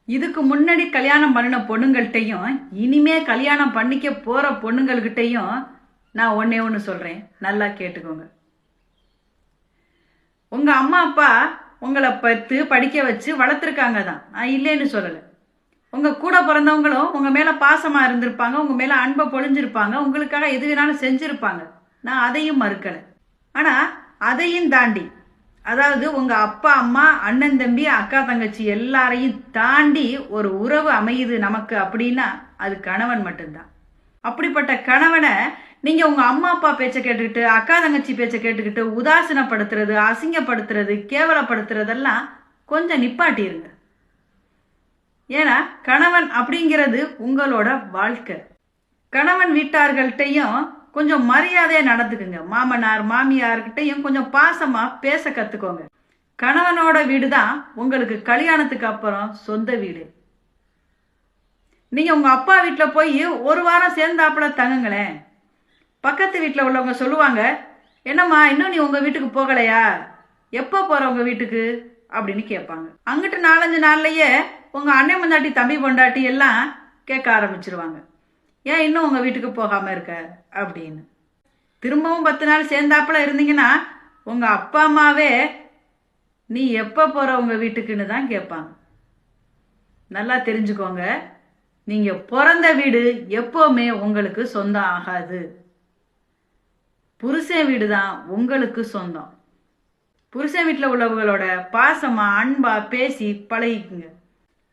இதுக்கு முன்னாடி கல்யாணம் பண்ணின பொண்ணுங்கள்கிட்டையும் இனிமே கல்யாணம் பண்ணிக்க போற பொண்ணுங்கள்கிட்டையும் நான் ஒன்னே ஒன்று சொல்றேன், நல்லா கேட்டுக்கோங்க. உங்க அம்மா அப்பா உங்களை பத்து படிக்க வச்சு வளர்த்துருக்காங்க தான், நான் இல்லைன்னு சொல்லலை. உங்க கூட பிறந்தவங்களும் உங்க மேல பாசமா இருந்திருப்பாங்க, உங்க மேல அன்பை பொழிஞ்சிருப்பாங்க, உங்களுக்காக எது வேணாலும் செஞ்சிருப்பாங்க. நான் அதையும் மறுக்கலை. ஆனா அதையும் தாண்டி, அதாவது உங்க அப்பா அம்மா அண்ணன் தம்பி அக்கா தங்கச்சி எல்லாரையும் தாண்டி ஒரு உறவு அமையுது நமக்கு அப்படின்னா அது கணவன் மட்டும்தான். அப்படிப்பட்ட கணவனை நீங்க உங்க அம்மா அப்பா பேச்ச கேட்டுக்கிட்டு அக்கா தங்கச்சி பேச்ச கேட்டுக்கிட்டு உதாசீனப்படுத்துறது, அசிங்கப்படுத்துறது, கேவலப்படுத்துறதெல்லாம் கொஞ்சம் நிப்பாட்டிருங்க. ஏன்னா கணவன் அப்படிங்கிறது உங்களோட வாழ்க்கை. கணவன் வீட்டார்கள்ட்டையும் கொஞ்சம் மரியாதையா நடந்துக்குங்க. மாமனார் மாமியார்கிட்டையும் கொஞ்சம் பாசமா பேச கத்துக்கோங்க. கணவனோட வீடு தான் உங்களுக்கு கல்யாணத்துக்கு அப்புறம் சொந்த வீடு. நீங்க உங்க அப்பா வீட்டுல போய் ஒரு வாரம் சேர்ந்தாப்புல தங்குங்களேன். பக்கத்து வீட்டுல உள்ளவங்க சொல்லுவாங்க, என்னம்மா இன்னும் நீ உங்க வீட்டுக்கு போகலையா, எப்ப போற உங்க வீட்டுக்கு அப்படின்னு கேட்பாங்க. அங்கிட்டு 4-5 நாள்லயே உங்க அண்ணன் பொண்டாட்டி தம்பி பொண்டாட்டி எல்லாம் கேட்க ஆரம்பிச்சிருவாங்க, ஏன் இன்னும் உங்க வீட்டுக்கு போகாம இருக்க அப்படின்னு. திரும்பவும் 10 நாள் சேர்ந்தாப்புல இருந்தீங்கன்னா உங்க அப்பா அம்மாவே நீ எப்ப போற உங்க வீட்டுக்குன்னு தான் கேட்பாங்க. நல்லா தெரிஞ்சுக்கோங்க, நீங்க பிறந்த வீடு எப்பவுமே உங்களுக்கு சொந்தம் ஆகாது. புருஷன் வீடு தான் உங்களுக்கு சொந்தம். புருஷன் வீட்டில் உள்ளவங்களோட பாசமா அன்பா பேசி பழகிக்குங்க.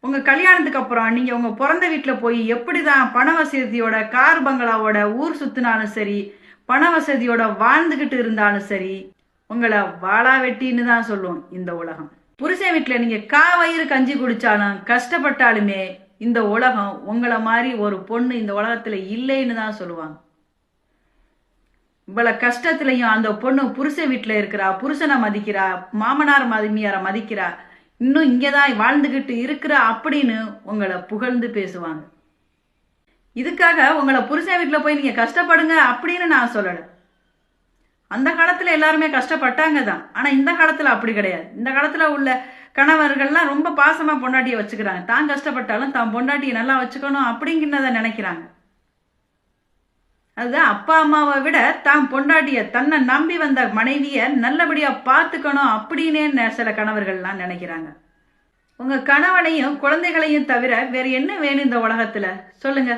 உங்க கல்யாணத்துக்கு அப்புறம் நீங்க உங்க பிறந்த வீட்டில் போய் எப்படிதான் பண வசதியோட கார் பங்களாவோட ஊர் சுத்தினாலும் சரி, பண வசதியோட வாழ்ந்துகிட்டு இருந்தாலும் சரி, உங்களை வாழா வெட்டின்னு தான் சொல்லுவோம் இந்த உலகம். புருஷன் வீட்டில் நீங்க வயிறு கஞ்சி குடிச்சாலும் கஷ்டப்பட்டாலுமே இந்த உலகம் உங்களை மாதிரி ஒரு பொண்ணு இந்த உலகத்துல இல்லைன்னு தான் சொல்லுவாங்க. இவ்வளவு கஷ்டத்துலயும் அந்த பொண்ணு புருஷன் வீட்டுல இருக்கிறா, புருஷனை மதிக்கிறா, மாமனார் மாமியாரை மதிக்கிறா, இன்னும் இங்கதான் வாழ்ந்துகிட்டு இருக்கிறா அப்படின்னு உங்களை புகழ்ந்து பேசுவாங்க. இதுக்காக உங்களை புருஷன் வீட்டுல போய் நீங்க கஷ்டப்படுங்க அப்படின்னு நான் சொல்லல. அந்த காலத்துல எல்லாருமே கஷ்டப்பட்டாங்க தான். ஆனா இந்த காலத்துல அப்படி கிடையாது. இந்த காலத்துல உள்ள கணவர்கள்லாம் ரொம்ப பாசமா பொண்டாட்டியை வச்சுக்கிறாங்க. தான் கஷ்டப்பட்டாலும் தான் பொண்டாட்டியை நல்லா வச்சுக்கணும் அப்படிங்கிறத நினைக்கிறாங்க. அதுதான் அப்பா அம்மாவை விட தான் பொண்டாட்டிய தன்னை நம்பி வந்த மனைவிய நல்லபடியா பார்த்துக்கணும் அப்படின்னு சில கணவர்கள்லாம் நினைக்கிறாங்க. உங்க கணவனையும் குழந்தைகளையும் தவிர வேற என்ன வேணும் இந்த உலகத்துல சொல்லுங்க.